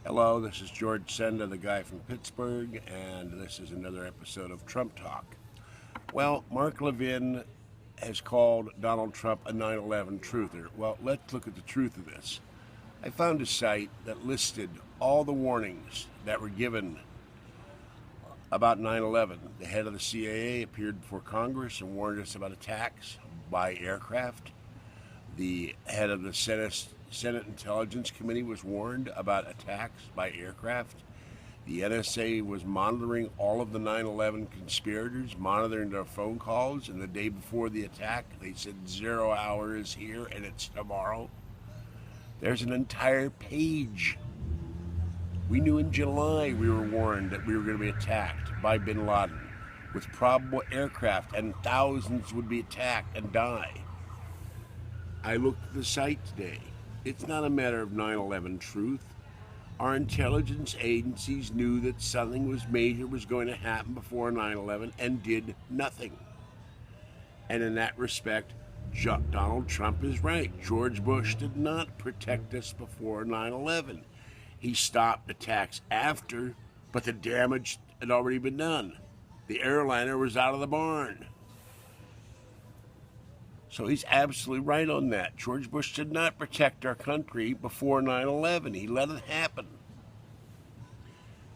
Hello, this is George Senda, the guy from Pittsburgh, and this is another episode of Trump Talk. Well, Mark Levin has called Donald Trump a 9/11 truther. Well, let's look at the truth of this. I found a site that listed all the warnings that were given about 9/11. The head of the CIA appeared before Congress and warned us about attacks by aircraft. The head of the Senate Intelligence Committee was warned about attacks by aircraft. The NSA was monitoring all of the 9/11 conspirators, monitoring their phone calls, and the day before the attack, they said 0 hour is here and it's tomorrow. There's an entire page. We knew in July we were warned that we were going to be attacked by bin Laden with probable aircraft, and thousands would be attacked and die. I looked at the site today. It's not a matter of 9/11 truth. Our intelligence agencies knew that something major was going to happen before 9/11 and did nothing. And in that respect, Donald Trump is right. George Bush did not protect us before 9/11. He stopped attacks after, but the damage had already been done. The airliner was out of the barn. So he's absolutely right on that. George Bush did not protect our country before 9/11. He let it happen.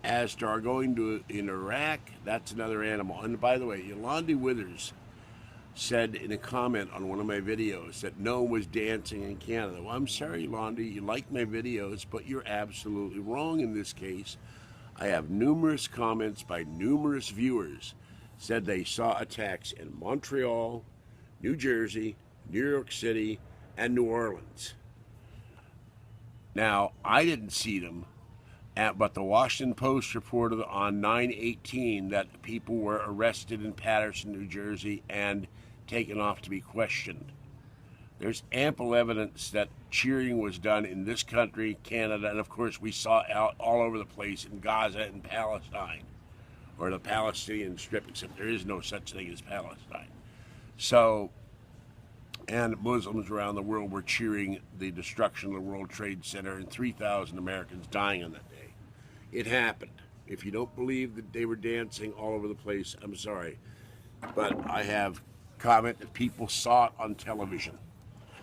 As to our going in Iraq, that's another animal. And by the way, Yolandi Withers said in a comment on one of my videos that no one was dancing in Canada. Well, I'm sorry, Yolandi, you like my videos, but you're absolutely wrong in this case. I have numerous comments by numerous viewers said they saw attacks in Montreal, New Jersey, New York City, and New Orleans. Now, I didn't see them, but the Washington Post reported on 9/18 that people were arrested in Paterson, New Jersey, and taken off to be questioned. There's ample evidence that cheering was done in this country, Canada, and of course we saw out all over the place in Gaza and Palestine, or the Palestinian Strip, except there is no such thing as Palestine. So, and Muslims around the world were cheering the destruction of the World Trade Center and 3,000 Americans dying on that day. It happened. If you don't believe that they were dancing all over the place, I'm sorry. But I have comment that people saw it on television,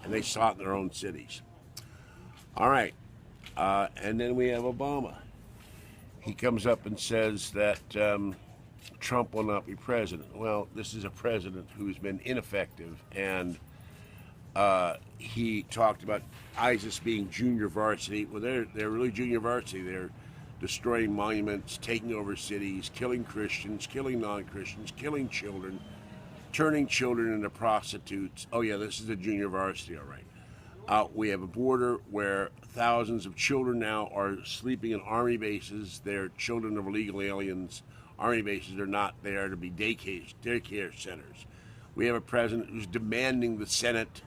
and they saw it in their own cities. All right. And then we have Obama. He comes up and says that Trump will not be president. Well, this is a president who's been ineffective, and he talked about ISIS being junior varsity. Well, they're really junior varsity. They're destroying monuments, taking over cities, killing Christians, killing non-Christians, killing children, turning children into prostitutes. Oh yeah, this is a junior varsity, all right. We have a border where thousands of children now are sleeping in army bases. They're children of illegal aliens. Army bases are not there to be daycare centers. We have a president who's demanding the Senate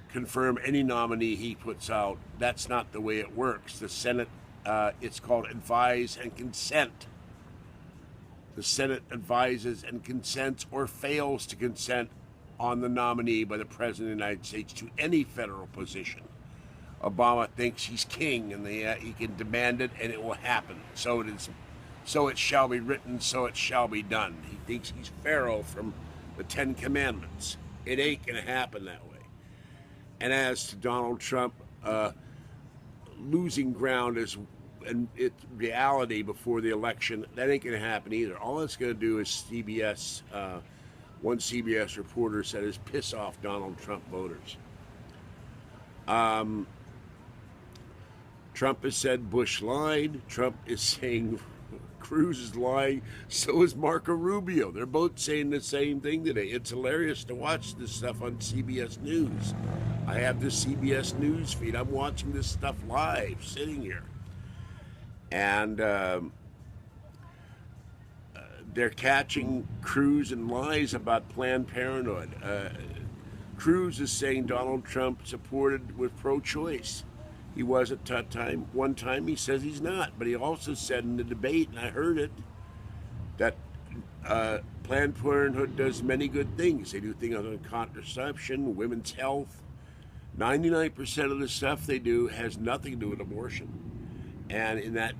confirm any nominee he puts out. That's not the way it works. The Senate, it's called advise and consent. The Senate advises and consents or fails to consent on the nominee by the President of the United States to any federal position. Obama thinks he's king and he can demand it and it will happen. So it is. So it shall be written, so it shall be done. He thinks he's Pharaoh from the Ten Commandments. It ain't going to happen that way. And as to Donald Trump, losing ground and it's reality before the election, that ain't going to happen either. All it's going to do is CBS, one CBS reporter said, is piss off Donald Trump voters. Trump has said Bush lied. Trump is saying Cruz is lying. So is Marco Rubio. They're both saying the same thing today. It's hilarious to watch this stuff on CBS News. I have this CBS News feed. I'm watching this stuff live, sitting here. And they're catching Cruz in lies about Planned Parenthood. Cruz is saying Donald Trump supported with pro-choice. He was at that time. One time he says he's not, but he also said in the debate, and I heard it, that Planned Parenthood does many good things. They do things on contraception, women's health. 99% of the stuff they do has nothing to do with abortion. And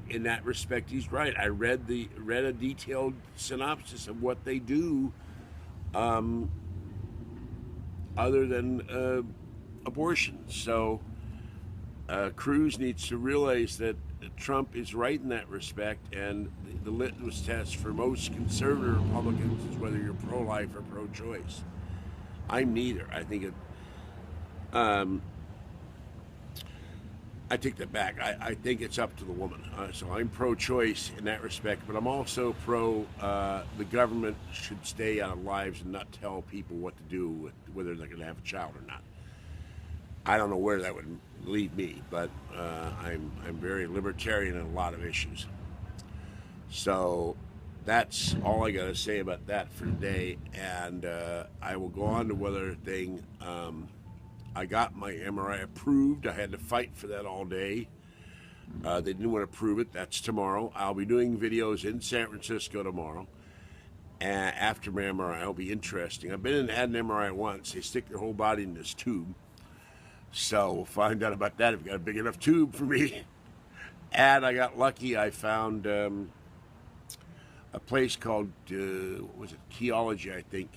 in that respect, he's right. I read a detailed synopsis of what they do, other than abortion. So Cruz needs to realize that Trump is right in that respect, and the litmus test for most conservative Republicans is whether you're pro-life or pro-choice. I'm neither. I take that back. I think it's up to the woman. So I'm pro-choice in that respect, but I'm also the government should stay out of lives and not tell people what to do with whether they're going to have a child or not. I don't know where that would lead me, but I'm very libertarian in a lot of issues. So that's all I got to say about that for today, and I will go on to another thing. I got my MRI approved. I had to fight for that all day. They didn't want to approve it. That's tomorrow. I'll be doing videos in San Francisco tomorrow. After my MRI, it'll be interesting. I've been in had an MRI once. They stick their whole body in this tube. So we'll find out about that if we've got a big enough tube for me. And I got lucky. I found a place called, what was it, Keyology, I think,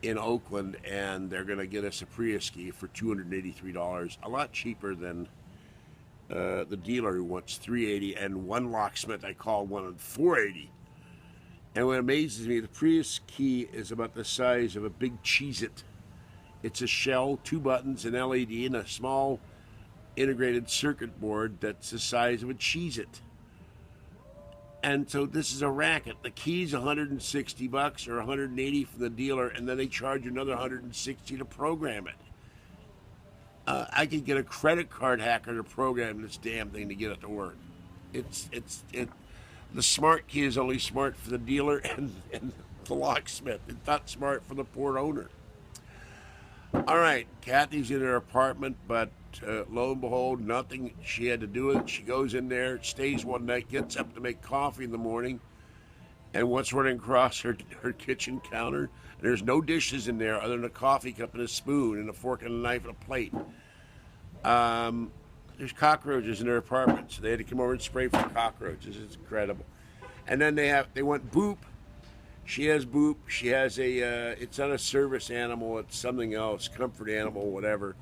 in Oakland, and they're going to get us a Prius key for $283, a lot cheaper than the dealer who wants $380, and one locksmith I called wanted $480. And what amazes me, the Prius key is about the size of a big Cheez-It. It's a shell, 2 buttons, an LED, and a small integrated circuit board that's the size of a Cheez-It. And so this is a racket. The key's $160 or $180 from the dealer, and then they charge you another $160 to program it. I could get a credit card hacker to program this damn thing to get it to work. The smart key is only smart for the dealer and the locksmith. It's not smart for the poor owner. All right, Kathy's in her apartment, but lo and behold, nothing she had to do with it. She goes in there, stays one night, gets up to make coffee in the morning, and what's running across her kitchen counter? And there's no dishes in there other than a coffee cup and a spoon and a fork and a knife and a plate. There's cockroaches in her apartment, so they had to come over and spray for cockroaches. It's incredible. And then they want Boop. She has Boop. She has it's not a service animal. It's something else, comfort animal, whatever.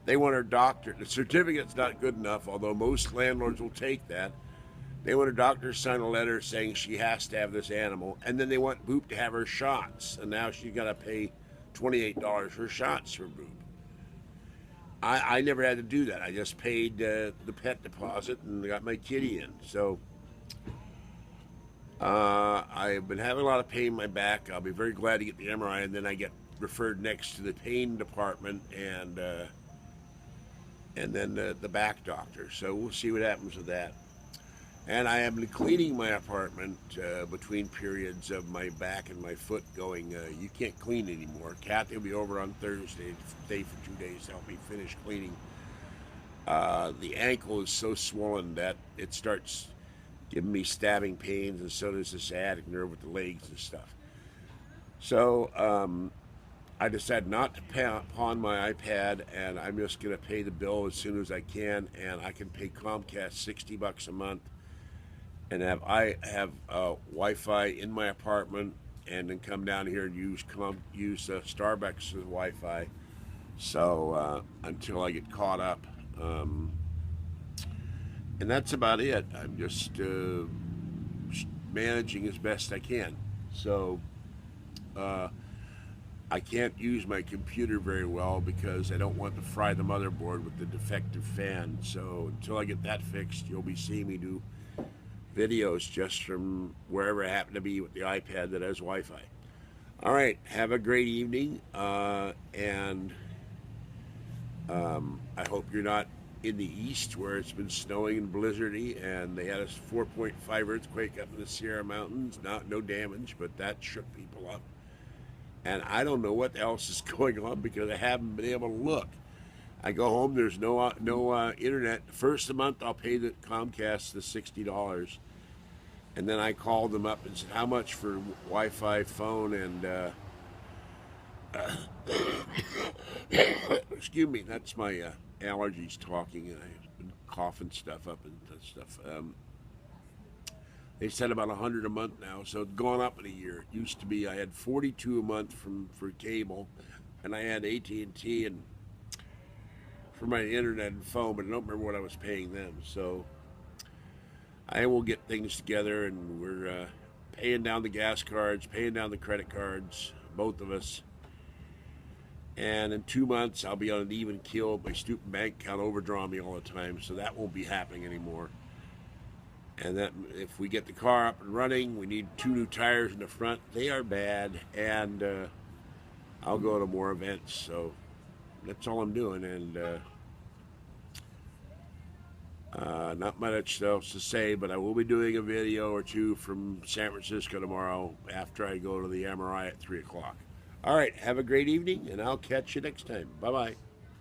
They want her doctor. The certificate's not good enough, although most landlords will take that. They want her doctor to sign a letter saying she has to have this animal. And then they want Boop to have her shots. And now she's got to pay $28 for shots for Boop. I never had to do that. I just paid the pet deposit and got my kitty in. So I've been having a lot of pain in my back. I'll be very glad to get the MRI, and then I get referred next to the pain department and then the back doctor. So we'll see what happens with that. And I have been cleaning my apartment between periods of my back and my foot going, you can't clean anymore. Kathy will be over on Thursday to stay for 2 days to help me finish cleaning. The ankle is so swollen that it starts giving me stabbing pains, and so does the sciatic nerve with the legs and stuff. So I decided not to pawn my iPad, and I'm just going to pay the bill as soon as I can, and I can pay Comcast $60 a month, and I have Wi-Fi in my apartment, and then come down here and use Starbucks' Wi-Fi. So until I get caught up. And that's about it. I'm just managing as best I can. So I can't use my computer very well because I don't want to fry the motherboard with the defective fan. So until I get that fixed, you'll be seeing me do videos just from wherever I happen to be with the iPad that has Wi-Fi. All right, have a great evening, and I hope you're not in the east where it's been snowing and blizzardy, and they had a 4.5 earthquake up in the Sierra Mountains. No damage, but that shook people up. And I don't know what else is going on because I haven't been able to look. I go home, there's no internet. First of the month, I'll pay the Comcast the $60. And then I called them up and said, how much for Wi-Fi, phone, and excuse me, that's my allergies talking. and coughing stuff up and stuff. They said about 100 a month now, so it's gone up in a year. It used to be I had 42 a month for cable, and I had AT&T and for my internet and phone, but I don't remember what I was paying them. So I will get things together, and we're paying down the gas cards, paying down the credit cards, both of us. And in 2 months, I'll be on an even keel. My stupid bank account overdrawing me all the time, so that won't be happening anymore. And that if we get the car up and running, we need 2 new tires in the front. They are bad, and I'll go to more events. So that's all I'm doing, and not much else to say, but I will be doing a video or 2 from San Francisco tomorrow after I go to the MRI at 3 o'clock. All right, have a great evening, and I'll catch you next time. Bye-bye.